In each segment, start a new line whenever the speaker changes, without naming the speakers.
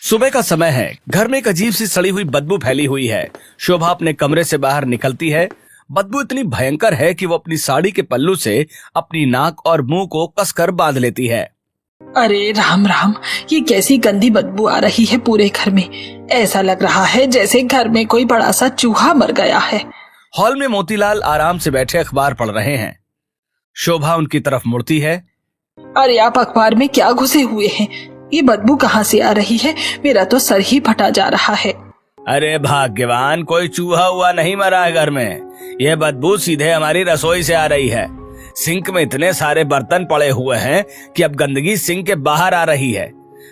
सुबह का समय है। घर में एक अजीब सी सड़ी हुई बदबू फैली हुई है। शोभा अपने कमरे से बाहर निकलती है। बदबू इतनी भयंकर है कि वो अपनी साड़ी के पल्लू से अपनी नाक और मुंह को कसकर बांध लेती है।
अरे राम राम, ये कैसी गंदी बदबू आ रही है पूरे घर में। ऐसा लग रहा है जैसे घर में कोई बड़ा सा चूहा मर गया है।
हॉल में मोतीलाल आराम से बैठे अखबार पढ़ रहे हैं। शोभा उनकी तरफ मुड़ती है।
अरे आप अखबार में क्या घुसे हुए हैं? ये बदबू कहाँ से आ रही है? मेरा तो सर ही फटा जा रहा है।
अरे भाग्यवान, कोई चूहा हुआ नहीं मरा है घर में। यह बदबू सीधे हमारी रसोई से आ रही है। सिंक में इतने सारे बर्तन पड़े हुए हैं कि अब गंदगी सिंक के बाहर आ रही है।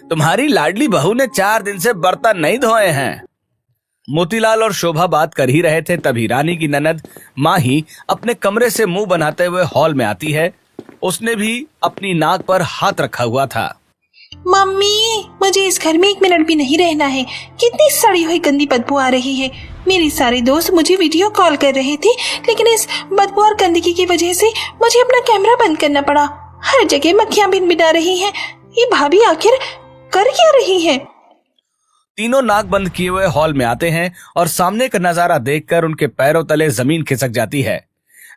तुम्हारी लाडली बहू ने 4 दिन से बर्तन नहीं धोए हैं। मोतीलाल और शोभा बात कर ही रहे थे, तभी रानी की ननद माही अपने कमरे से मुंह बनाते हुए हॉल में आती है। उसने भी अपनी नाक पर हाथ रखा हुआ था।
मम्मी, मुझे इस घर में 1 मिनट भी नहीं रहना है। कितनी सड़ी हुई गंदी बदबू आ रही है। मेरे सारे दोस्त मुझे वीडियो कॉल कर रहे थे, लेकिन इस बदबू और गंदगी की वजह से मुझे अपना कैमरा बंद करना पड़ा। हर जगह मक्खियां भिनभिना रही हैं। ये भाभी आखिर कर क्या रही है?
तीनों नाक बंद किए हुए हॉल में आते हैं और सामने का नजारा देखकर उनके पैरों तले जमीन खिसक जाती है।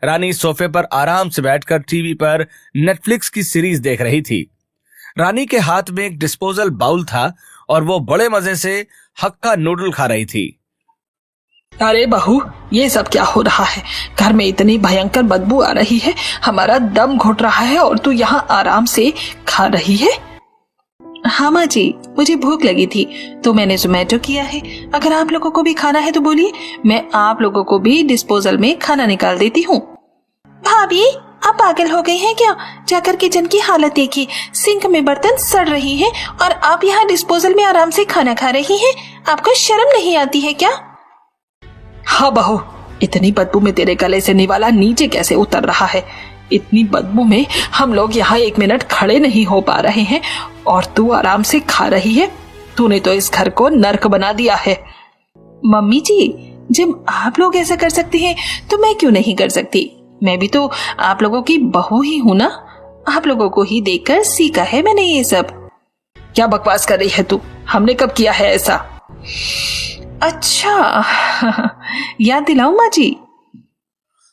रानी सोफे पर आराम से बैठकर टीवी पर नेटफ्लिक्स की सीरीज देख रही थी। रानी के हाथ में एक डिस्पोजल बाउल था और वो बड़े मजे से हक्का नूडल खा रही थी।
अरे बहू, ये सब क्या हो रहा है? घर में इतनी भयंकर बदबू आ रही है, हमारा दम घुट रहा है और तू यहाँ आराम से खा रही है। हाँ माँ जी, मुझे भूख लगी थी तो मैंने जोमेटो किया है। अगर आप लोगों को भी खाना है तो बोलिए, मैं आप लोगों को भी डिस्पोजल में खाना निकाल देती हूँ। भाभी, आप पागल हो गई हैं क्या? जाकर किचन की हालत देखिए। सिंक में बर्तन सड़ रही हैं और आप यहाँ डिस्पोजल में आराम से खाना खा रही हैं। आपको शर्म नहीं आती है क्या? हाँ बहू, इतनी बदबू में तेरे गले से निवाला नीचे कैसे उतर रहा है? इतनी बदबू में हम लोग यहाँ 1 मिनट खड़े नहीं हो पा रहे हैं और तू आराम से खा रही है। तूने तो इस घर को नर्क बना दिया है। मम्मी जी, जब आप लोग ऐसा कर सकते हैं तो मैं क्यों नहीं कर सकती? मैं भी तो आप लोगों की बहू ही हूं ना। आप लोगों को ही देखकर सीखा है मैंने ये सब। क्या बकवास कर रही है तू? हमने कब किया है ऐसा? अच्छा याद दिलाऊं माँ जी?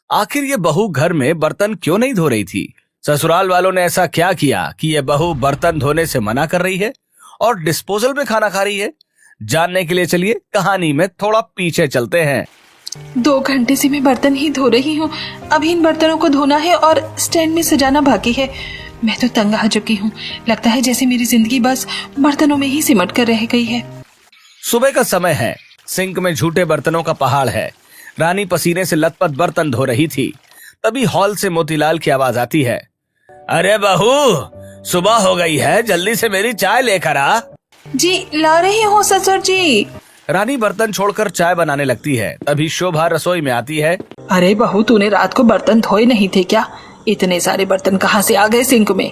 आखिर ये बहू घर में बर्तन क्यों नहीं धो रही थी? ससुराल वालों ने ऐसा क्या किया कि ये बहू बर्तन धोने से मना कर रही है और डिस्पोजल में खाना खा रही है? जानने के लिए चलिए कहानी में थोड़ा पीछे चलते हैं।
2 घंटे से मैं बर्तन ही धो रही हूँ। अभी इन बर्तनों को धोना है और स्टैंड में सजाना बाकी है। मैं तो तंग आ चुकी हूँ। लगता है जैसे मेरी जिंदगी बस बर्तनों में ही सिमट कर रह गई है।
सुबह का समय है। सिंक में झूठे बर्तनों का पहाड़ है। रानी पसीने से लथपथ बर्तन धो रही थी। तभी हॉल से मोतीलाल की आवाज आती है। अरे बहू, सुबह हो गई है, जल्दी से मेरी चाय लेकर आ।
जी ला रही हूँ ससुर जी।
रानी बर्तन छोड़कर चाय बनाने लगती है। तभी शोभा रसोई में आती है।
अरे बहू, तूने रात को बर्तन धोए नहीं थे क्या? इतने सारे बर्तन कहाँ से आ गए सिंक में?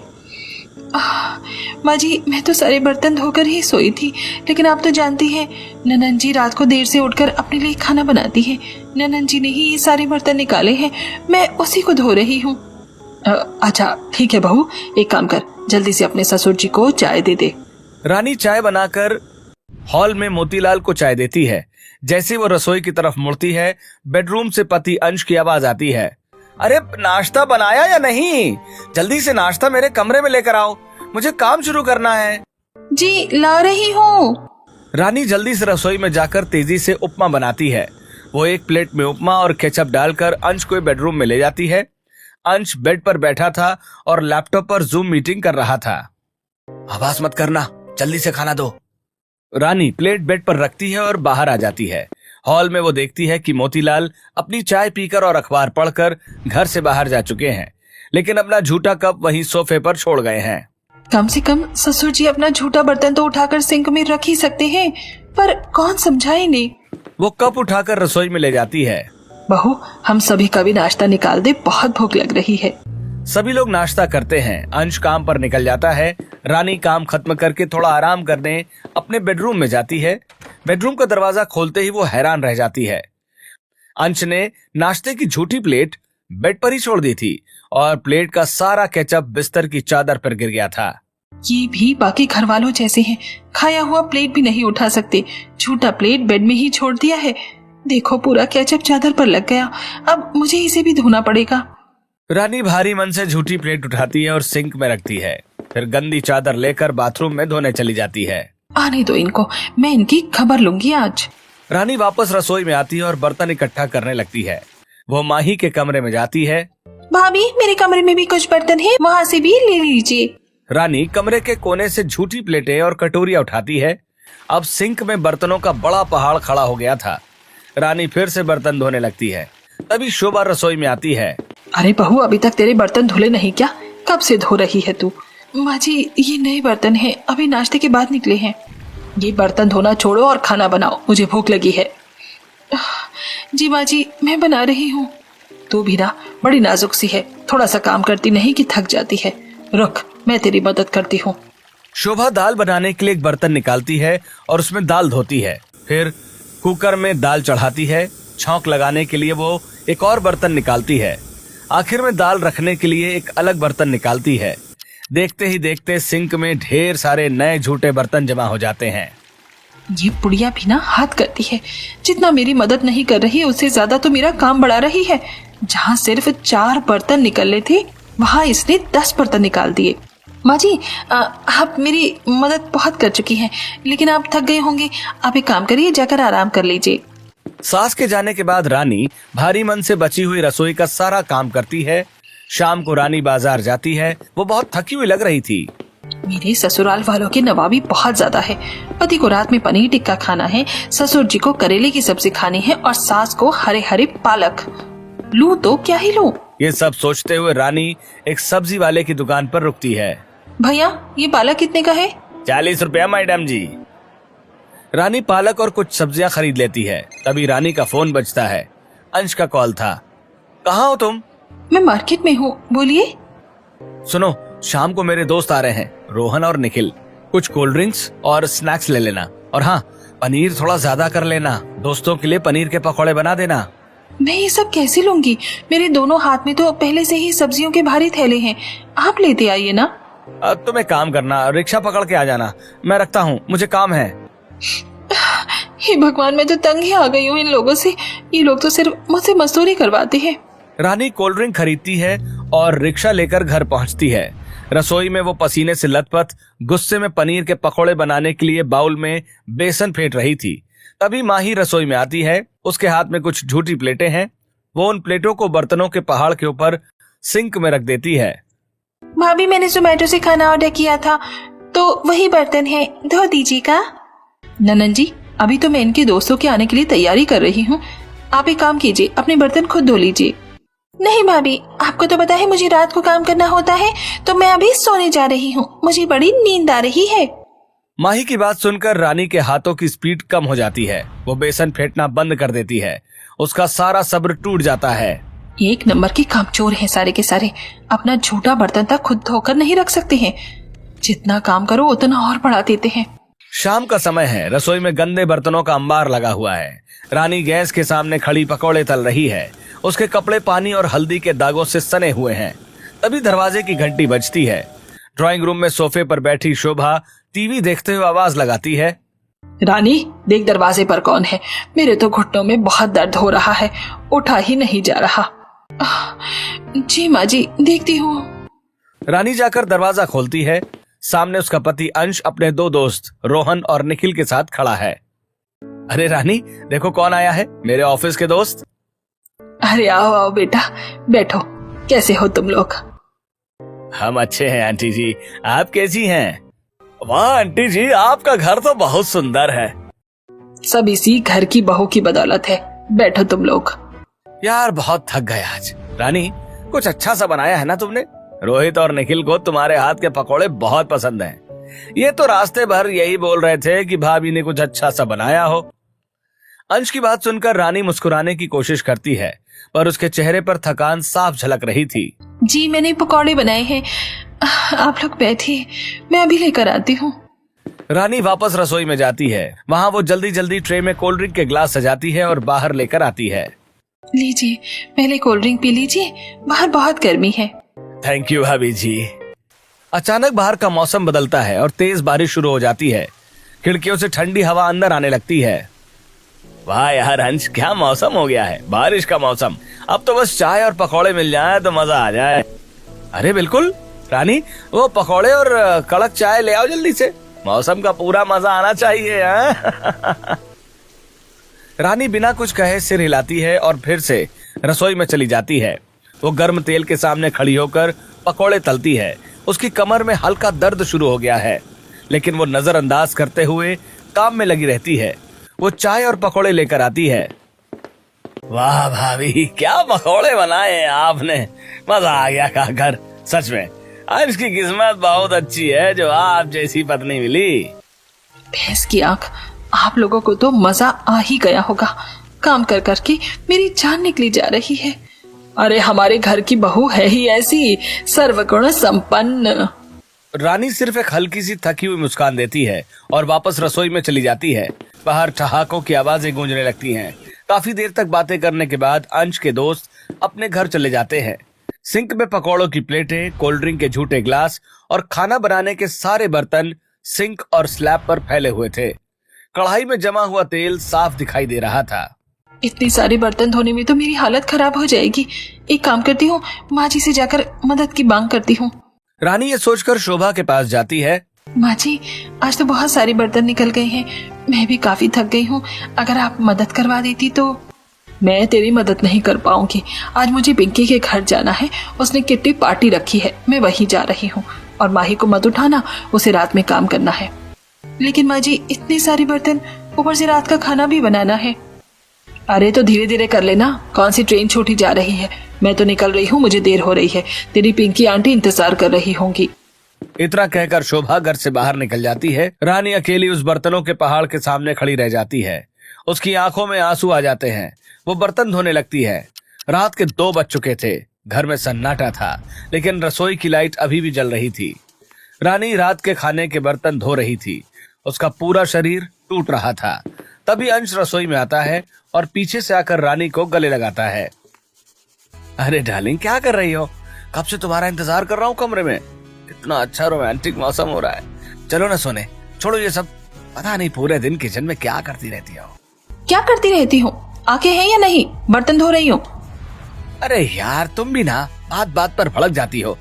माँ जी, मैं तो सारे बर्तन धोकर ही सोई थी, लेकिन आप तो जानती हैं ननन जी रात को देर से उठकर अपने लिए खाना बनाती है। ननन जी ने ही ये सारे बर्तन निकाले हैं, मैं उसी को धो रही हूँ। अच्छा ठीक है बहू, एक काम कर, जल्दी से अपने ससुर जी को चाय दे दे।
रानी चाय बनाकर हॉल में मोतीलाल को चाय देती है। जैसे वो रसोई की तरफ मुड़ती है, बेडरूम से पति अंश की आवाज आती है। अरे नाश्ता बनाया या नहीं? जल्दी से नाश्ता मेरे कमरे में लेकर आओ, मुझे काम शुरू करना है।
जी ला रही हूँ।
रानी जल्दी से रसोई में जाकर तेजी से उपमा बनाती है। वो एक प्लेट में उपमा और केचप डालकर अंश को बेडरूम में ले जाती है। अंश बेड पर बैठा था और लैपटॉप पर जूम मीटिंग कर रहा था। आवाज मत करना, जल्दी से खाना दो। रानी प्लेट बेड पर रखती है और बाहर आ जाती है। हॉल में वो देखती है कि मोतीलाल अपनी चाय पीकर और अखबार पढ़कर घर से बाहर जा चुके हैं, लेकिन अपना झूठा कप वहीं सोफे पर छोड़ गए हैं।
कम से कम ससुर जी अपना झूठा बर्तन तो उठाकर सिंक में रख ही सकते हैं, पर कौन समझाए इन्हें?
वो कप उठाकर रसोई में ले जाती है।
बहू, हम सभी का भी नाश्ता निकाल दे, बहुत भूख लग रही है।
सभी लोग नाश्ता करते हैं। अंश काम पर निकल जाता है। रानी काम खत्म करके थोड़ा आराम करने अपने बेडरूम में जाती है। बेडरूम का दरवाजा खोलते ही वो हैरान रह जाती है। अंश ने नाश्ते की झूठी प्लेट बेड पर ही छोड़ दी थी और प्लेट का सारा केचप बिस्तर की चादर पर गिर गया था।
ये भी बाकी घर वालों जैसे हैं, खाया हुआ प्लेट भी नहीं उठा सकते, झूठा प्लेट बेड में ही छोड़ दिया है। देखो पूरा केचप चादर पर लग गया, अब मुझे इसे भी धोना पड़ेगा।
रानी भारी मन से झूठी प्लेट उठाती है और सिंक में रखती है, फिर गंदी चादर लेकर बाथरूम में धोने चली जाती है।
आने दो इनको, मैं इनकी खबर लूंगी आज।
रानी वापस रसोई में आती है और बर्तन इकट्ठा करने लगती है। वो माही के कमरे में जाती है।
भाभी मेरे कमरे में भी कुछ बर्तन है, वहाँ से भी ले लीजिए।
रानी कमरे के कोने से झूठी प्लेटें और कटोरियां उठाती है। अब सिंक में बर्तनों का बड़ा पहाड़ खड़ा हो गया था। रानी फिर से बर्तन धोने लगती है। तभी शोभा रसोई में आती है।
अरे बहू, अभी तक तेरे बर्तन धुले नहीं क्या? कब से धो रही है तू? माँ जी ये नए बर्तन हैं, अभी नाश्ते के बाद निकले हैं। ये बर्तन धोना छोड़ो और खाना बनाओ, मुझे भूख लगी है। जी माँ जी मैं बना रही हूँ। तू भी ना बड़ी नाजुक सी है, थोड़ा सा काम करती नहीं कि थक जाती है। रुक मैं तेरी मदद करती हूँ।
शोभा दाल बनाने के लिए एक बर्तन निकालती है और उसमें दाल धोती है। फिर कुकर में दाल चढ़ाती है। छौंक लगाने के लिए वो एक और बर्तन निकालती है। आखिर में दाल रखने के लिए एक अलग बर्तन निकालती है। देखते ही देखते सिंक में ढेर सारे नए झूठे बर्तन जमा हो जाते हैं।
ये बुढ़िया भी ना हाथ करती है, जितना मेरी मदद नहीं कर रही उससे ज्यादा तो मेरा काम बढ़ा रही है। जहाँ सिर्फ 4 बर्तन निकलने थे वहाँ इसने 10 बर्तन निकाल दिए। माँ जी आप मेरी मदद बहुत कर चुकी हैं, लेकिन आप थक गए होंगे, आप एक काम करिए जाकर आराम कर लीजिए।
सास के जाने के बाद रानी भारी मन से बची हुई रसोई का सारा काम करती है। शाम को रानी बाजार जाती है। वो बहुत थकी हुई लग रही थी।
मेरे ससुराल वालों की नवाबी बहुत ज्यादा है। पति को रात में पनीर टिक्का खाना है, ससुर जी को करेले की सब्जी खानी है और सास को हरे हरे पालक। लूं तो क्या ही लूं?
ये सब सोचते हुए रानी एक सब्जी वाले की दुकान पर रुकती है।
भैया ये पालक कितने का है?
40 रुपया मैडम जी। रानी पालक और कुछ सब्जियां खरीद लेती है। तभी रानी का फोन बजता है। अंश का कॉल था। कहाँ हो तुम?
मैं मार्केट में हूँ, बोलिए।
सुनो, शाम को मेरे दोस्त आ रहे हैं, रोहन और निखिल। कुछ कोल्ड ड्रिंक्स और स्नैक्स ले लेना, और हाँ पनीर थोड़ा ज्यादा कर लेना। दोस्तों के लिए पनीर के पकौड़े बना देना।
मैं ये सब कैसे लूंगी? मेरे दोनों हाथ में तो पहले से ही सब्जियों के भारी थैले हैं, आप लेते आइए ना।
तुम एक काम करना, रिक्शा पकड़ के आ जाना। मैं रखता हूँ, मुझे काम है।
हे भगवान, मैं तो तंग ही आ गई हूँ इन लोगों से। ये लोग तो सिर्फ मुझसे मजदूरी करवाते हैं।
रानी कोल्ड ड्रिंक खरीदती है और रिक्शा लेकर घर पहुंचती है। रसोई में वो पसीने से लथपथ गुस्से में पनीर के पकौड़े बनाने के लिए बाउल में बेसन फेंट रही थी। तभी माही रसोई में आती है। उसके हाथ में कुछ झूठी प्लेटें हैं। वो उन प्लेटों को बर्तनों के पहाड़ के ऊपर सिंक में रख देती है।
भाभी मैंने जोमेटो से खाना ऑर्डर किया था, तो वही बर्तन है, धो दीजिएगा। ननन जी अभी तो मैं इनके दोस्तों के आने के लिए तैयारी कर रही हूँ, आप एक काम कीजिए, अपने बर्तन खुद धो लीजिए। नहीं भाभी, आपको तो पता है मुझे रात को काम करना होता है, तो मैं अभी सोने जा रही हूँ, मुझे बड़ी नींद आ रही है।
माही की बात सुनकर रानी के हाथों की स्पीड कम हो जाती है। वो बेसन फेंटना बंद कर देती है। उसका सारा सब्र टूट जाता है।
एक नंबर के कामचोर हैं सारे के सारे। अपना झूठा बर्तन तक खुद धोकर नहीं रख सकते हैं, जितना काम करो उतना और बढ़ा देते हैं।
शाम का समय है। रसोई में गंदे बर्तनों का अंबार लगा हुआ है। रानी गैस के सामने खड़ी पकौड़े तल रही है। उसके कपड़े पानी और हल्दी के दागों से सने हुए हैं। तभी दरवाजे की घंटी बजती है। ड्राइंग रूम में सोफे पर बैठी शोभा टीवी देखते हुए आवाज लगाती है।
रानी देख दरवाजे पर कौन है, मेरे तो घुटनों में बहुत दर्द हो रहा है, उठा ही नहीं जा रहा। जी माँ जी देखती हूँ।
रानी जाकर दरवाजा खोलती है। सामने उसका पति अंश अपने 2 दोस्त रोहन और निखिल के साथ खड़ा है। अरे रानी देखो कौन आया है, मेरे ऑफिस के दोस्त।
अरे आओ आओ बेटा बैठो, कैसे हो तुम लोग?
हम अच्छे हैं आंटी जी, आप कैसी हैं? वाह आंटी जी, आपका घर तो बहुत सुंदर है।
सब इसी घर की बहू की बदौलत है, बैठो तुम लोग।
यार बहुत थक गए आज। रानी कुछ अच्छा सा बनाया है ना तुमने? रोहित और निखिल को तुम्हारे हाथ के पकौड़े बहुत पसंद हैं। ये तो रास्ते भर यही बोल रहे थे कि भाभी ने कुछ अच्छा सा बनाया हो। अंश की बात सुनकर रानी मुस्कुराने की कोशिश करती है, पर उसके चेहरे पर थकान साफ झलक रही थी।
जी मैंने पकौड़े बनाए हैं, आप लोग बैठिए, मैं अभी लेकर आती हूँ।
रानी वापस रसोई में जाती है। वहाँ वो जल्दी जल्दी ट्रे में कोल्ड ड्रिंक के ग्लास सजाती है और बाहर लेकर आती है।
लीजिए पहले कोल्ड ड्रिंक पी लीजिए, बाहर बहुत गर्मी है।
थैंक यू भाभी जी। अचानक बाहर का मौसम बदलता है और तेज बारिश शुरू हो जाती है। खिड़कियों से ठंडी हवा अंदर आने लगती है। वाह यार अंश, क्या मौसम हो गया है, बारिश का मौसम। अब तो बस चाय और पकौड़े मिल जाए तो मजा आ जाए। अरे बिल्कुल रानी, वो पकौड़े और कड़क चाय ले आओ जल्दी से, मौसम का पूरा मजा आना चाहिए। रानी बिना कुछ कहे सिर हिलाती है और फिर से रसोई में चली जाती है। वो गर्म तेल के सामने खड़ी होकर पकौड़े तलती है। उसकी कमर में हल्का दर्द शुरू हो गया है, लेकिन वो नजरअंदाज करते हुए काम में लगी रहती है। वो चाय और पकौड़े लेकर आती है। वाह भाभी, क्या पकौड़े बनाए हैं आपने, मजा आ गया खाकर। सच में आज की किस्मत बहुत अच्छी है जो आप जैसी पत्नी मिली।
भैंस की आंख, आप लोगों को तो मजा आ ही गया होगा। काम कर करके मेरी जान निकली जा रही है। अरे हमारे घर की बहू है ही ऐसी, सर्वगुण संपन्न।
रानी सिर्फ एक हल्की सी थकी हुई मुस्कान देती है और वापस रसोई में चली जाती है। बाहर ठहाकों की आवाजें गूंजने लगती हैं। काफी देर तक बातें करने के बाद अंश के दोस्त अपने घर चले जाते हैं। सिंक में पकौड़ों की प्लेटें, कोल्ड ड्रिंक के झूठे ग्लास और खाना बनाने के सारे बर्तन सिंक और स्लैब पर फैले हुए थे। कढ़ाई में जमा हुआ तेल साफ दिखाई दे रहा था।
इतनी सारी बर्तन धोने में तो मेरी हालत खराब हो जाएगी। एक काम करती हूँ, माँ जी से जाकर मदद की मांग करती हूँ।
रानी ये सोचकर शोभा के पास जाती है।
माँ जी, आज तो बहुत सारे बर्तन निकल गए हैं, मैं भी काफी थक गई हूँ। अगर आप मदद करवा देती तो। मैं तेरी मदद नहीं कर पाऊंगी। आज मुझे पिंकी के घर जाना है, उसने किट्टी पार्टी रखी है, मैं वहीं जा रही हूँ। और माही को मत उठाना, उसे रात में काम करना है। लेकिन माँ जी, इतने सारे बर्तन, ऊपर से रात का खाना भी बनाना है। अरे तो धीरे धीरे कर लेना, कौन सी ट्रेन छूटी जा रही है। मैं तो निकल रही हूँ, मुझे देर हो रही है। तेरी पिंकी आंटी इंतजार कर रही होंगी।
इतना कहकर शोभा घर से बाहर निकल जाती है। रानी अकेली उस बर्तनों के पहाड़ के सामने खड़ी रह जाती है। उसकी आंखों में आंसू आ जाते हैं। वो बर्तन धोने लगती है। रात के 2 बज चुके थे। घर में सन्नाटा था, लेकिन रसोई की लाइट अभी भी जल रही थी। रानी रात के खाने के बर्तन धो रही थी। उसका पूरा शरीर टूट रहा था। तभी अंश रसोई में आता है और पीछे से आकर रानी को गले लगाता है। अरे डार्लिंग, क्या कर रही हो? कब से तुम्हारा इंतजार कर रहा हूँ कमरे में। कितना अच्छा रोमांटिक मौसम हो रहा है। चलो ना सोने, छोड़ो ये सब। पता नहीं पूरे दिन किचन में क्या करती रहती हो।
क्या करती रहती हूँ? आंखें हैं या नहीं? बर्तन धो रही हूँ।
अरे यार, तुम भी ना बात बात पर भड़क जाती हो।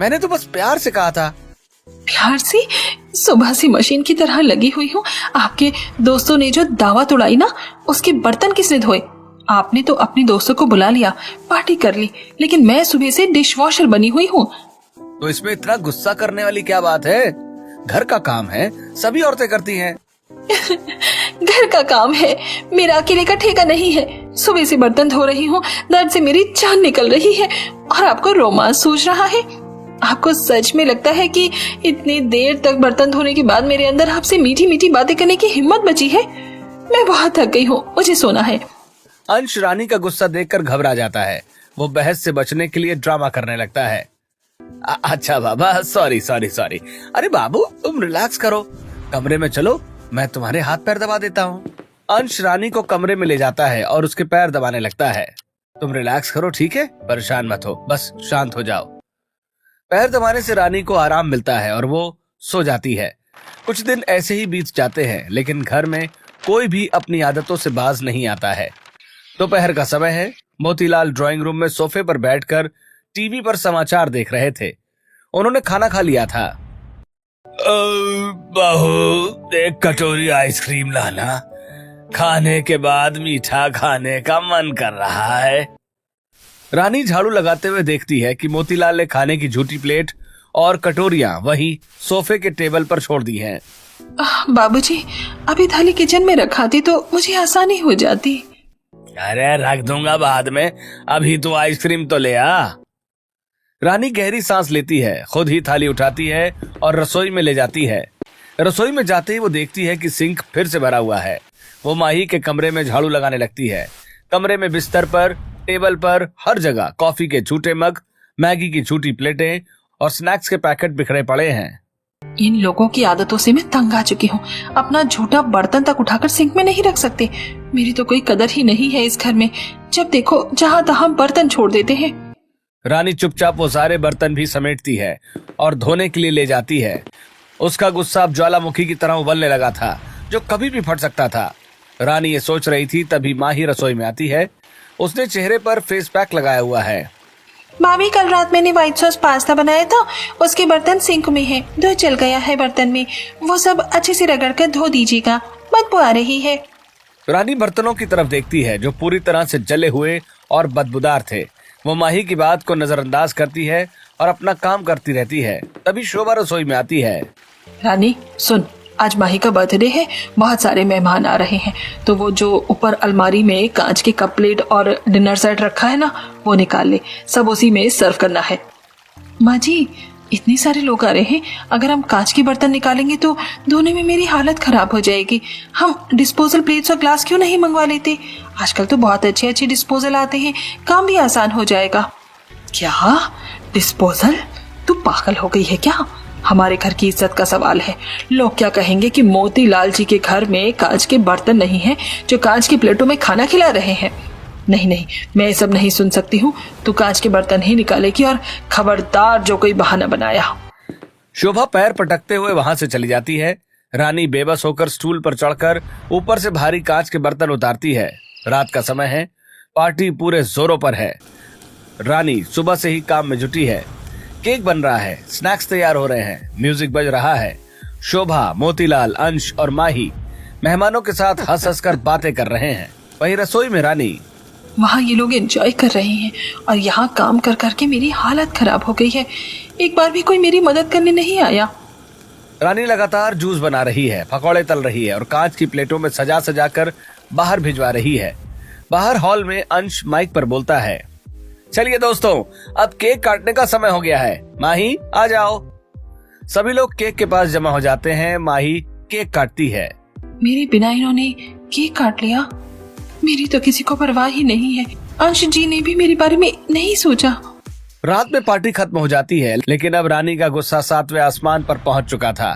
मैंने तो बस प्यार से कहा था।
प्यार से? सुबह से मशीन की तरह लगी हुई हूँ। आपके दोस्तों ने जो दावत उड़ाई ना, उसके बर्तन किसने धोए? आपने तो अपने दोस्तों को बुला लिया, पार्टी कर ली, लेकिन मैं सुबह से डिशवॉशर बनी हुई हूँ।
तो इसमें इतना गुस्सा करने वाली क्या बात है? घर का काम है, सभी औरतें करती हैं।
घर का काम है, मेरा अकेले का ठेका नहीं है। सुबह से बर्तन धो रही हूँ, दर्द से मेरी जान निकल रही है, और आपको रोमांस सूझ रहा है। आपको सच में लगता है कि इतनी देर तक बर्तन धोने के बाद मेरे अंदर आपसे मीठी मीठी बातें करने की हिम्मत बची है? मैं बहुत थक गई हूँ, मुझे सोना है।
अंश रानी का गुस्सा देखकर घबरा जाता है। वो बहस से बचने के लिए ड्रामा करने लगता है। अच्छा बाबा, सॉरी सॉरी सॉरी। अरे बाबू, तुम रिलैक्स करो, कमरे में चलो, मैं तुम्हारे हाथ पैर दबा देता हूँ। अंश रानी को कमरे में ले जाता है और उसके पैर दबाने लगता है। तुम रिलैक्स करो, ठीक है? परेशान मत हो, बस शांत हो जाओ। पैर दबाने से रानी को आराम मिलता है और वो सो जाती है। कुछ दिन ऐसे ही बीत जाते हैं, लेकिन घर में कोई भी अपनी आदतों से बाज नहीं आता है। दोपहर का समय है। मोतीलाल ड्राइंग रूम में सोफे पर बैठकर टीवी पर समाचार देख रहे थे। उन्होंने खाना खा लिया था। बहू, एक कटोरी आइसक्रीम लाना, खाने के बाद मीठा खाने का मन कर रहा है। रानी झाड़ू लगाते हुए देखती है कि मोतीलाल ने खाने की झूठी प्लेट और कटोरियां वहीं सोफे के टेबल पर छोड़ दी हैं।
बाबूजी, अभी थाली किचन में रखाती तो मुझे आसानी हो जाती।
अरे रख दूंगा बाद में, अभी तो आइसक्रीम तो ले आ। रानी गहरी सांस लेती है, खुद ही थाली उठाती है और रसोई में ले जाती है। रसोई में जाते ही वो देखती है कि सिंक फिर से भरा हुआ है। वो माही के कमरे में झाड़ू लगाने लगती है। कमरे में बिस्तर पर, टेबल पर, हर जगह कॉफी के झूठे मग, मैगी की झूठी प्लेटें और स्नैक्स के पैकेट बिखरे पड़े हैं।
इन लोगों की आदतों से मैं तंग आ चुकी हूँ। अपना झूठा बर्तन तक उठाकर सिंक में नहीं रख सकते। मेरी तो कोई कदर ही नहीं है इस घर में। जब देखो जहाँ तहाँ बर्तन छोड़ देते हैं।
रानी चुपचाप वो सारे बर्तन भी समेटती है और धोने के लिए ले जाती है। उसका गुस्सा अब ज्वालामुखी की तरह उबलने लगा था, जो कभी भी फट सकता था। रानी ये सोच रही थी, तभी माही रसोई में आती है। उसने चेहरे पर फेस पैक लगाया हुआ है।
भाभी, कल रात मैंने व्हाइट सॉस पास्ता बनाया था, उसके बर्तन सिंक में है, धो चल गया है बर्तन में, वो सब अच्छे से रगड़ कर धो दीजिएगा, बदबू आ रही है।
रानी बर्तनों की तरफ देखती है जो पूरी तरह से जले हुए और बदबूदार थे। वो माही की बात को नजरअंदाज करती है और अपना काम करती रहती है। तभी शोभा रसोई में आती है।
रानी सुन, आज माही का बर्थडे है, बहुत सारे मेहमान आ रहे हैं, तो वो जो ऊपर अलमारी में कांच के कप प्लेट और डिनर सेट रखा है ना, वो निकाल ले, सब उसी में सर्व करना है। माँ जी, इतने सारे लोग आ रहे हैं, अगर हम कांच के बर्तन निकालेंगे तो धोने में मेरी हालत खराब हो जाएगी। हम डिस्पोजल प्लेट्स और ग्लास क्यों नहीं मंगवा लेते? आजकल तो बहुत अच्छे अच्छे डिस्पोजल आते हैं, काम भी आसान हो जाएगा। क्या डिस्पोजल? तू पागल हो गई है क्या? हमारे घर की इज्जत का सवाल है। लोग क्या कहेंगे कि मोतीलाल जी के घर में कांच के बर्तन नहीं हैं, जो कांच की प्लेटों में खाना खिला रहे हैं। नहीं नहीं, मैं ये सब नहीं सुन सकती हूँ। तू कांच के बर्तन ही निकालेगी, और खबरदार जो कोई बहाना बनाया।
शोभा पैर पटकते हुए वहां से चली जाती है। रानी बेबस होकर स्टूल पर चढ़कर ऊपर से भारी कांच के बर्तन उतारती है। रात का समय है, पार्टी पूरे जोरों पर है। रानी सुबह से ही काम में जुटी है। केक बन रहा है, स्नैक्स तैयार हो रहे हैं, म्यूजिक बज रहा है। शोभा, मोतीलाल, अंश और माही मेहमानों के साथ हंस हंस कर बातें कर रहे हैं। वहीं रसोई में रानी,
वहाँ ये लोग एंजॉय कर रहे हैं और यहाँ काम कर करके मेरी हालत खराब हो गई है। एक बार भी कोई मेरी मदद करने नहीं आया।
रानी लगातार जूस बना रही है, पकौड़े तल रही है और कांच की प्लेटों में सजा सजा कर बाहर भिजवा रही है। बाहर हॉल में अंश माइक पर बोलता है, चलिए दोस्तों, अब केक काटने का समय हो गया है। माही आ जाओ। सभी लोग केक के पास जमा हो जाते हैं। माही केक काटती है।
मेरे बिना इन्होंने केक काट लिया। मेरी तो किसी को परवाह ही नहीं है। अंश जी ने भी मेरे बारे में नहीं सोचा।
रात में पार्टी खत्म हो जाती है, लेकिन अब रानी का गुस्सा 7वें आसमान पर पहुंच चुका था।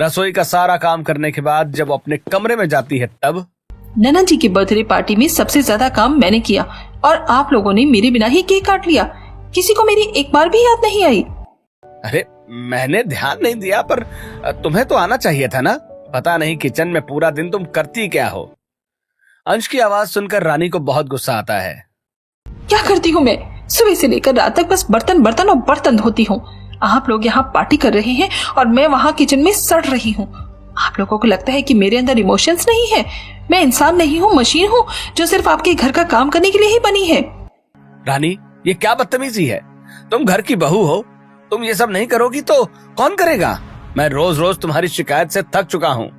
रसोई का सारा काम करने के बाद जब वो अपने कमरे में जाती है, तब
नन्ना जी की बर्थडे पार्टी में सबसे ज्यादा काम मैंने किया और आप लोगों ने मेरे बिना ही केक काट लिया। किसी को मेरी एक बार भी याद नहीं आई।
अरे मैंने ध्यान नहीं दिया, पर तुम्हें तो आना चाहिए था ना। पता नहीं किचन में पूरा दिन तुम करती क्या हो। अंश की आवाज सुनकर रानी को बहुत गुस्सा आता है।
क्या करती हूँ मैं? सुबह से लेकर रात तक बस बर्तन बर्तन और बर्तन धोती हूँ। आप लोग यहाँ पार्टी कर रहे हैं और मैं वहाँ किचन में सड़ रही हूँ। आप लोगों को लगता है कि मेरे अंदर इमोशंस नहीं है? मैं इंसान नहीं हूँ, मशीन हूँ जो सिर्फ आपके घर का काम करने के लिए ही बनी है।
रानी, ये क्या बदतमीजी है? तुम घर की बहू हो, तुम ये सब नहीं करोगी तो कौन करेगा? मैं रोज रोज तुम्हारी शिकायत से थक चुका हूँ।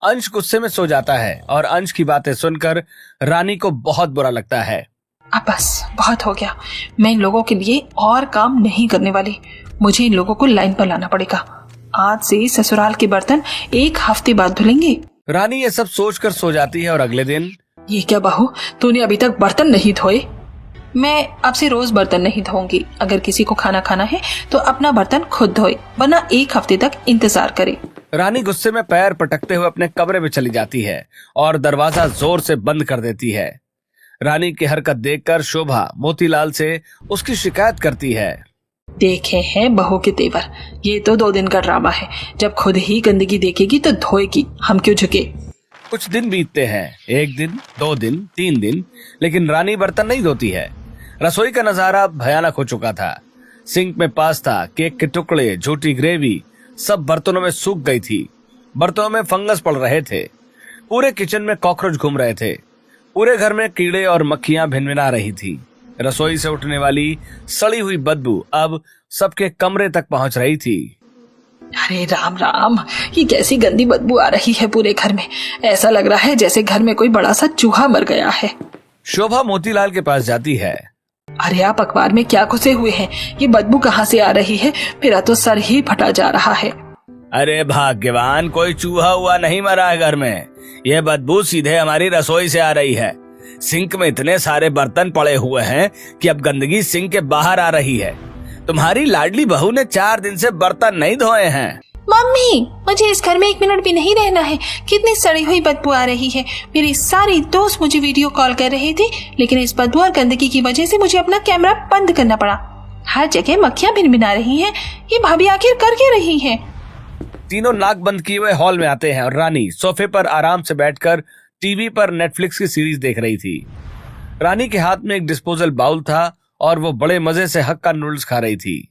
अंश गुस्से में सो जाता है और अंश की बातें सुनकर रानी को बहुत बुरा लगता है।
अब बस बहुत हो गया। मैं इन लोगों के लिए और काम नहीं करने वाली। मुझे इन लोगों को लाइन पर लाना पड़ेगा। आज से ससुराल के बर्तन 1 हफ्ते बाद धुलेंगे।
रानी ये सब सोचकर सो जाती है और अगले दिन,
ये क्या बहू, तूने अभी तक बर्तन नहीं धोए? मैं अब से रोज बर्तन नहीं धोऊंगी। अगर किसी को खाना खाना है तो अपना बर्तन खुद धोए, वरना 1 हफ्ते तक इंतजार करे।
रानी गुस्से में पैर पटकते हुए अपने कमरे में चली जाती है और दरवाजा जोर से बंद कर देती है। रानी की हरकत देखकर शोभा मोतीलाल से उसकी शिकायत करती है।
देखे हैं बहू के तेवर, ये तो 2 दिन का ड्रामा है। जब खुद ही गंदगी देखेगी तो धोएगी, हम क्यों झुके।
कुछ दिन बीतते हैं, 1 दिन, 2 दिन, 3 दिन, लेकिन रानी बर्तन नहीं धोती है। रसोई का नजारा भयानक हो चुका था। सिंक में पास्ता, केक के टुकड़े, झूठी ग्रेवी सब बर्तनों में सूख गई थी। बर्तनों में फंगस पड़ रहे थे। पूरे किचन में कॉकरोच घूम रहे थे। पूरे घर में कीड़े और मक्खियां भिनभिना रही थी। रसोई से उठने वाली सड़ी हुई बदबू अब सबके कमरे तक पहुंच रही थी।
अरे राम राम, ये कैसी गंदी बदबू आ रही है पूरे घर में। ऐसा लग रहा है जैसे घर में कोई बड़ा सा चूहा मर गया है।
शोभा मोतीलाल के पास जाती है।
अरे आप अखबार में क्या घुसे हुए हैं? ये बदबू कहाँ से आ रही है? मेरा तो सर ही फटा जा रहा है।
अरे भाग्यवान, कोई चूहा हुआ नहीं मरा है घर में। यह बदबू सीधे हमारी रसोई से आ रही है। सिंक में इतने सारे बर्तन पड़े हुए हैं कि अब गंदगी सिंक के बाहर आ रही है। तुम्हारी लाडली बहू ने 4 दिन से बर्तन नहीं धोए हैं।
मम्मी, मुझे इस घर में 1 मिनट भी नहीं रहना है। कितनी सड़ी हुई बदबू आ रही है। मेरी सारी दोस्त मुझे वीडियो कॉल कर रहे थे, लेकिन इस बदबू और गंदगी की वजह से मुझे अपना कैमरा बंद करना पड़ा। हर जगह मक्खियां भिनभिना रही हैं। ये भाभी आखिर कर क्या रही हैं?
तीनों नाक बंद किए हुए हॉल में आते हैं और रानी सोफे पर आराम से बैठकर टीवी पर नेटफ्लिक्स की सीरीज देख रही थी। रानी के हाथ में एक डिस्पोजल बाउल था और वो बड़े मजे से हक्का नूडल्स खा रही थी।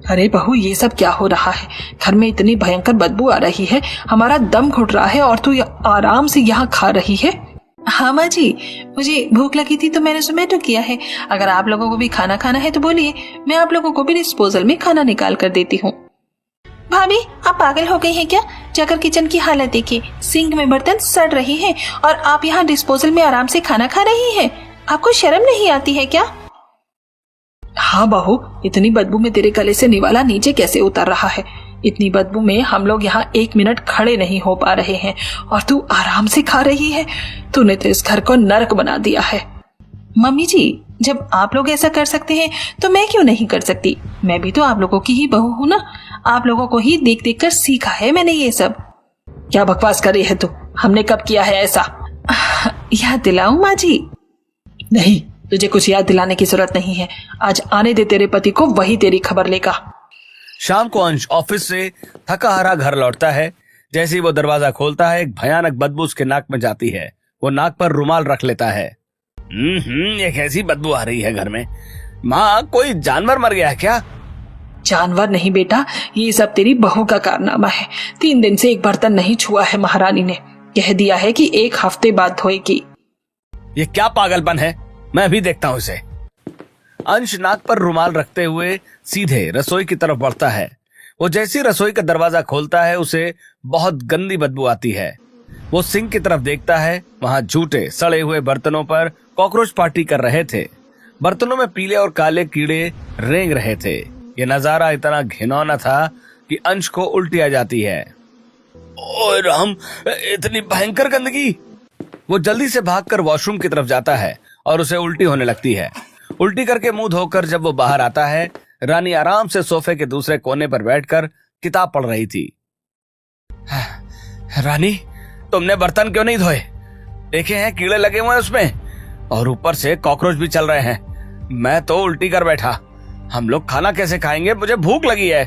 अरे बहू, ये सब क्या हो रहा है? घर में इतनी भयंकर बदबू आ रही है, हमारा दम घुट रहा है और तू आराम से यहाँ खा रही है। हाँ माँ जी, मुझे भूख लगी थी तो मैंने जोमेटो किया है। अगर आप लोगों को भी खाना खाना है तो बोलिए, मैं आप लोगों को भी डिस्पोजल में खाना निकाल कर देती हूँ। भाभी, आप पागल हो गई हैं क्या? जाकर किचन की हालत देखिए, सिंक में बर्तन सड़ रहे हैं और आप यहाँ डिस्पोजल में आराम से खाना खा रही हैं। आपको शर्म नहीं आती है क्या? हाँ बहू, इतनी बदबू में तेरे गले से निवाला नीचे कैसे उतर रहा है? इतनी बदबू में हम लोग यहाँ 1 मिनट खड़े नहीं हो पा रहे हैं और तू आराम से खा रही है। तूने तो इस घर को नरक बना दिया है। मम्मी जी, जब आप लोग ऐसा कर सकते हैं तो मैं क्यों नहीं कर सकती? मैं भी तो आप लोगों की ही बहू हूँ ना। आप लोगों को ही देख देख कर सीखा है मैंने ये सब। क्या बकवास कर रही है तू? हमने कब किया है ऐसा? याद दिलाऊं माँ जी? नहीं, तुझे कुछ याद दिलाने की जरूरत नहीं है। आज आने दे तेरे पति को, वही तेरी खबर लेगा।
शाम को अंश ऑफिस से थका हारा घर लौटता है। जैसे ही वो दरवाजा खोलता है, एक भयानक बदबू उसके नाक में जाती है। वो नाक पर रुमाल रख लेता है। ये कैसी बदबू आ रही है घर में? माँ, कोई जानवर मर गया है क्या?
जानवर नहीं बेटा, ये सब तेरी बहू का कारनामा है। 3 दिन से एक बर्तन नहीं छुआ है। महारानी ने कह दिया है कि 1 हफ्ते बाद धोएगी।
ये क्या पागलपन है? मैं अभी देखता हूँ इसे। अंश नाक पर रुमाल रखते हुए सीधे रसोई की तरफ बढ़ता है। वो जैसे रसोई का दरवाजा खोलता है, उसे बहुत गंदी बदबू आती है। वो सिंक की तरफ देखता है। वहां झूठे सड़े हुए बर्तनों पर कॉकरोच पार्टी कर रहे थे। बर्तनों में पीले और काले कीड़े रेंग रहे थे। ये नजारा इतना घिनौना था कि अंश को उल्टी आ जाती है। ओए राम, इतनी भयंकर गंदगी! वो जल्दी से भागकर वॉशरूम की तरफ जाता है और उसे उल्टी होने लगती है। उल्टी करके मुंह धोकर जब वो बाहर आता है, रानी आराम से सोफे के दूसरे कोने पर बैठकर किताब पढ़ रही थी। रानी, तुमने बर्तन क्यों नहीं धोए? देखे हैं कीड़े लगे हुए हैं उसमें और ऊपर से कॉकरोच भी चल रहे हैं। मैं तो उल्टी कर बैठा। हम लोग खाना कैसे खाएंगे? मुझे भूख लगी है।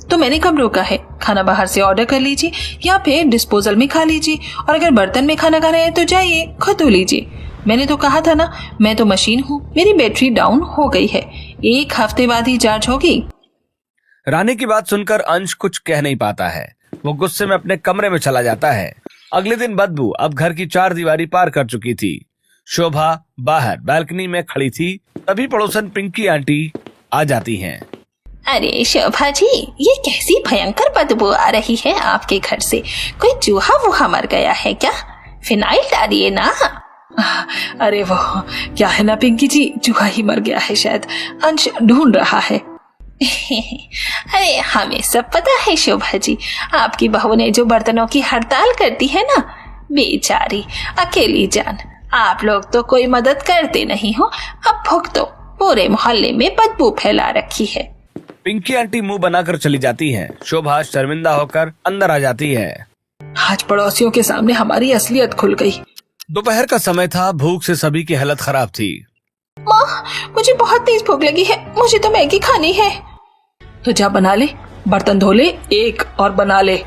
तो मैंने कब रोका है? खाना बाहर से ऑर्डर कर लीजिए या फिर डिस्पोजल में खा लीजिए, और अगर बर्तन में खाना खा रहे हैं तो जाइए खुद धो लीजिए। मैंने तो कहा था ना, मैं तो मशीन हूँ। मेरी बैटरी डाउन हो गई है, 1 हफ्ते बाद ही चार्ज होगी।
रानी की बात सुनकर अंश कुछ कह नहीं पाता है। वो गुस्से में अपने कमरे में चला जाता है। अगले दिन बदबू अब घर की 4 दीवारी पार कर चुकी थी। शोभा बाहर बालकनी में खड़ी थी। तभी पड़ोसन पिंकी आंटी आ जाती हैं।
अरे शोभा जी, ये कैसी भयंकर बदबू आ रही है आपके घर से? कोई चूहा वूहा मर गया है क्या? फिनाइल डालिए ना। अरे वो क्या है ना पिंकी जी, चूहा ही मर गया है शायद। अंश ढूंढ रहा है। अरे हमें सब पता है शोभा जी, आपकी बहू ने जो बर्तनों की हड़ताल करती है ना, बेचारी अकेली जान। आप लोग तो कोई मदद करते नहीं हो। अब भुगतो, पूरे मोहल्ले में बदबू फैला रखी है।
पिंकी आंटी मुंह बनाकर चली जाती हैं। शोभा शर्मिंदा होकर अंदर आ जाती है।
आज पड़ोसियों के सामने हमारी असलियत खुल गई।
दोपहर का समय था। भूख से सभी की हालत खराब थी।
माँ, मुझे बहुत तेज भूख लगी है। मुझे तो मैगी खानी है। तो जा बना ले, बर्तन धो ले एक और बना ले।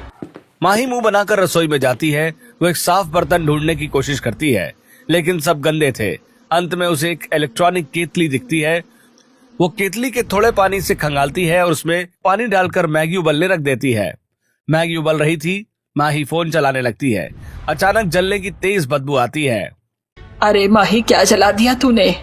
माँ ही मुंह बनाकर रसोई में जाती है। वो एक साफ बर्तन ढूंढने की कोशिश करती है, लेकिन सब गंदे थे। अंत में उसे एक इलेक्ट्रॉनिक केतली दिखती है। वो केतली के थोड़े पानी से खंगालती है और उसमें पानी डालकर मैगी उबलने रख देती है। मैगी उबल रही थी, माही फोन चलाने लगती है। अचानक जलने की तेज बदबू आती है।
अरे माही, क्या जला दिया तूने?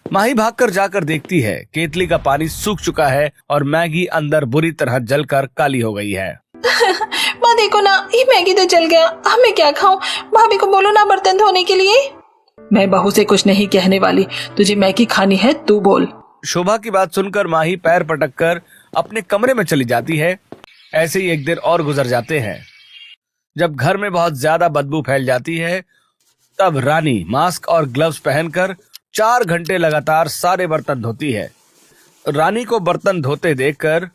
माही भागकर जाकर देखती है, केतली का पानी सूख चुका है और मैगी अंदर बुरी तरह जलकर काली हो गई है।
माँ देखो ना, ये मैगी तो जल गया। अब मैं क्या खाऊं? भाभी को बोलो ना बर्तन धोने के लिए। मैं बहू से कुछ नहीं कहने वाली। तुझे मैगी खानी है, तू बोल।
शोभा की बात सुनकर माही पैर पटककर अपने कमरे में चली जाती है। ऐसे ही एक दिन और गुजर जाते हैं। जब घर में बहुत ज्यादा बदबू फैल जाती है, तब रानी मास्क और ग्लव्स पहनकर 4 घंटे लगातार सारे बर्तन धोती है। रानी को बर्तन धोते देखकर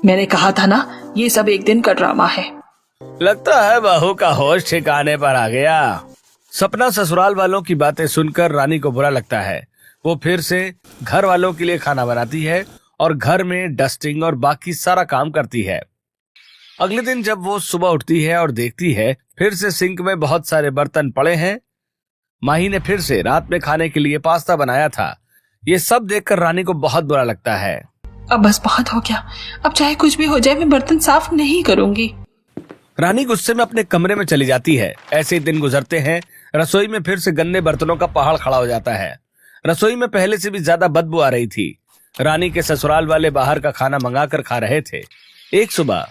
मैंने कहा था ना, ये सब एक दिन का ड्रामा है।
लगता है बहू का होश ठिकाने पर आ गया। सपना ससुराल वालों की बातें सुनकर रानी को बुरा लगता है। वो फिर से घर वालों के लिए खाना बनाती है और घर में डस्टिंग और बाकी सारा काम करती है। अगले दिन जब वो सुबह उठती है और देखती है फिर से सिंक में बहुत सारे बर्तन पड़े हैं। माही ने फिर से रात में खाने के लिए पास्ता बनाया था। ये सब देखकर रानी को बहुत बुरा लगता है।
अब बस बहुत हो गया, अब चाहे कुछ भी हो जाए मैं बर्तन साफ नहीं करूंगी।
रानी गुस्से में अपने कमरे में चली जाती है। ऐसे ही दिन गुजरते हैं। रसोई में फिर से गंदे बर्तनों का पहाड़ खड़ा हो जाता है। रसोई में पहले से भी ज्यादा बदबू आ रही थी। रानी के ससुराल वाले बाहर का खाना मंगाकर खा रहे थे। एक सुबह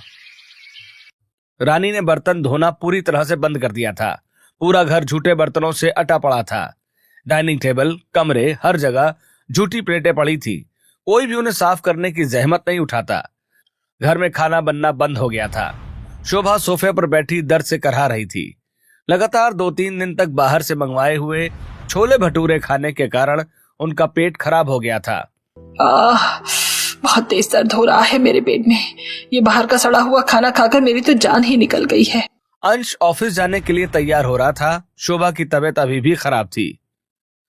रानी ने बर्तन धोना पूरी तरह से बंद कर दिया था। पूरा घर झूठे बर्तनों से अटा पड़ा था। डाइनिंग टेबल, कमरे, हर जगह झूठी प्लेटें पड़ी थी। कोई भी उन्हें साफ करने की जहमत नहीं उठाता। घर में खाना बनना बंद हो गया था। शोभा सोफे पर बैठी दर्द से करहा रही थी। लगातार 2-3 दिन तक बाहर से मंगवाए हुए छोले भटूरे खाने के कारण उनका पेट खराब हो गया था।
बहुत तेज दर्द हो रहा है मेरे पेट में। ये बाहर का सड़ा हुआ खाना खाकर मेरी तो जान ही निकल गई है।
अंश ऑफिस जाने के लिए तैयार हो रहा था। शोभा की तबीयत अभी भी खराब थी।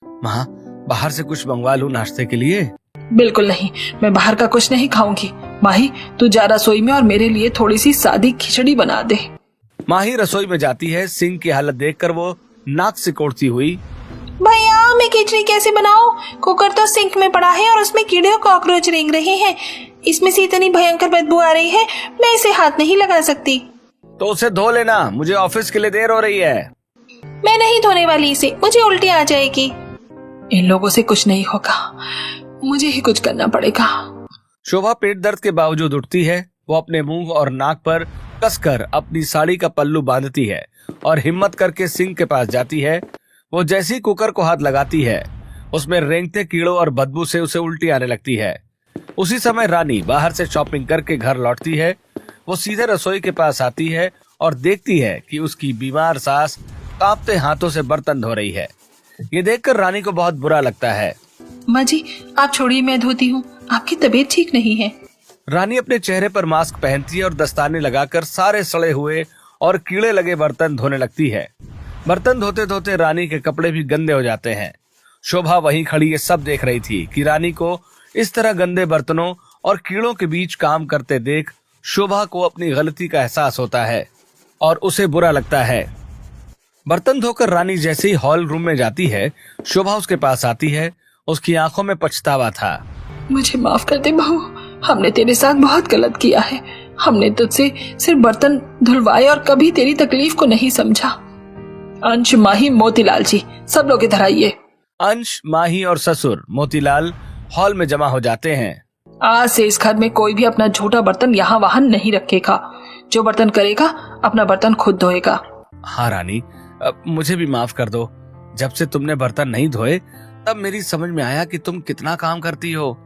माँ, बाहर से कुछ मंगवा लूं नाश्ते के लिए?
बिल्कुल नहीं, मैं बाहर का कुछ नहीं खाऊंगी। माही, तू जा रसोई में और मेरे लिए थोड़ी सी सादी खिचड़ी बना दे।
माही रसोई में जाती है। सिंह की हालत देखकर वो नाक सिकोड़ती हुई,
भैया मैं खिचड़ी कैसे बनाऊं? कुकर तो सिंक में पड़ा है और उसमें कीड़े और कॉकरोच रेंग रहे हैं। इसमें से इतनी भयंकर बदबू आ रही है, मैं इसे हाथ नहीं लगा सकती।
तो उसे धो लेना, मुझे ऑफिस के लिए देर हो रही है।
मैं नहीं धोने वाली इसे, मुझे उल्टी आ जाएगी। इन लोगों से कुछ नहीं होगा, मुझे ही कुछ करना पड़ेगा।
शोभा पेट दर्द के बावजूद उठती है। वो अपने मुंह और नाक पर कसकर अपनी साड़ी का पल्लू बांधती है और हिम्मत करके सिंक के पास जाती है। वो जैसे ही कुकर को हाथ लगाती है उसमें रेंगते कीड़ों और बदबू से उसे उल्टी आने लगती है। उसी समय रानी बाहर से शॉपिंग करके घर लौटती है। वो सीधे रसोई के पास आती है और देखती है कि उसकी बीमार सास कांपते हाथों से बर्तन धो रही है। ये देखकर रानी को बहुत बुरा लगता है।
माँ जी, आप छोड़िए, मैं धोती हूँ, आपकी तबीयत ठीक नहीं है।
रानी अपने चेहरे पर मास्क पहनती है और दस्ताने लगाकर सारे सड़े हुए और कीड़े लगे बर्तन धोने लगती है। बर्तन धोते धोते रानी के कपड़े भी गंदे हो जाते हैं। शोभा वहीं खड़ी ये सब देख रही थी कि रानी को इस तरह गंदे बर्तनों और कीड़ों के बीच काम करते देख शोभा को अपनी गलती का एहसास होता है और उसे बुरा लगता है। बर्तन धोकर रानी जैसे ही हॉल रूम में जाती है, शोभा उसके पास आती है। उसकी आंखों में पछतावा था।
मुझे माफ कर दे बहू, हमने तेरे साथ बहुत गलत किया है। हमने तुझसे सिर्फ बर्तन धुलवाए और कभी तेरी तकलीफ को नहीं समझा। अंश, माही, मोतीलाल जी, सब लोग इधर आइए।
अंश, माही और ससुर मोतीलाल हॉल में जमा हो जाते हैं।
आज से इस घर में कोई भी अपना झूठा बर्तन यहाँ वहां नहीं रखेगा। जो बर्तन करेगा अपना बर्तन खुद धोएगा।
हाँ रानी, अब मुझे भी माफ कर दो। जब से तुमने बर्तन नहीं धोए तब मेरी समझ में आया कि तुम कितना काम करती हो।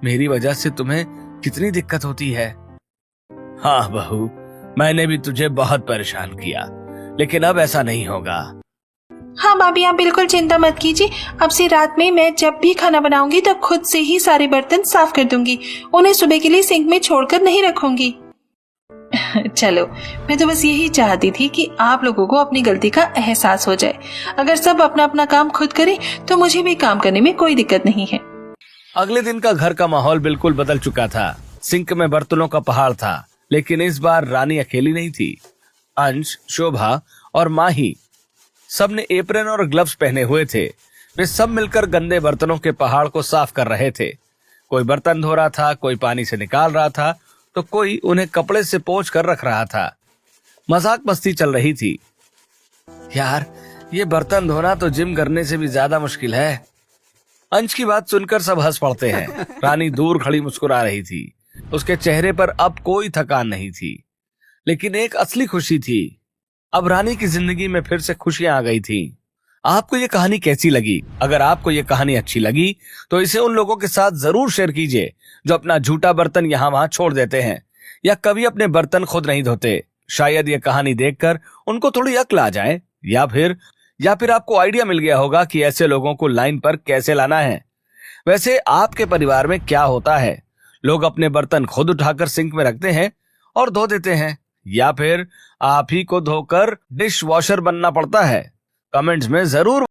मेरी वजह से तुम्हें कितनी दिक्कत होती है। हाँ बहू, मैंने भी तुझे बहुत परेशान किया, लेकिन अब ऐसा नहीं होगा।
हाँ भाभी, आप बिल्कुल चिंता मत कीजिए। अब से रात में मैं जब भी खाना बनाऊंगी तब खुद से ही सारे बर्तन साफ कर दूंगी। उन्हें सुबह के लिए सिंक में छोड़कर नहीं रखूंगी। चलो, मैं तो बस यही चाहती थी कि आप लोगों को अपनी गलती का एहसास हो जाए। अगर सब अपना अपना काम खुद करें तो मुझे भी काम करने में कोई दिक्कत नहीं है।
अगले दिन का घर का माहौल बिल्कुल बदल चुका था। सिंक में बर्तनों का पहाड़ था, लेकिन इस बार रानी अकेली नहीं थी। अंश, शोभा और माही सबने एप्रन और ग्लव्स पहने हुए थे। वे सब मिलकर गंदे बर्तनों के पहाड़ को साफ कर रहे थे। कोई बर्तन धो रहा था, कोई पानी से निकाल रहा था, तो कोई उन्हें कपड़े से पोंछ कर रख रहा था। मजाक मस्ती चल रही थी। यार, ये बर्तन धोना तो जिम करने से भी ज्यादा मुश्किल है। अंश की बात सुनकर सब हंस पड़ते हैं। रानी दूर खड़ी मुस्कुरा रही थी। उसके चेहरे पर अब कोई थकान नहीं थी, लेकिन एक असली खुशी थी। अब रानी की जिंदगी में फिर से खुशियां आ गई थी। आपको ये कहानी कैसी लगी? अगर आपको ये कहानी अच्छी लगी तो इसे उन लोगों के साथ जरूर शेयर कीजिए जो अपना झूठा बर्तन यहाँ वहां छोड़ देते हैं या कभी अपने बर्तन खुद नहीं धोते। शायद ये कहानी देखकर उनको थोड़ी अक्ल आ जाए, या फिर आपको आइडिया मिल गया होगा कि ऐसे लोगों को लाइन पर कैसे लाना है। वैसे आपके परिवार में क्या होता है? लोग अपने बर्तन खुद उठाकर सिंक में रखते हैं और धो देते हैं, या फिर आप ही को धोकर डिश वॉशर बनना पड़ता है? कमेंट्स में जरूर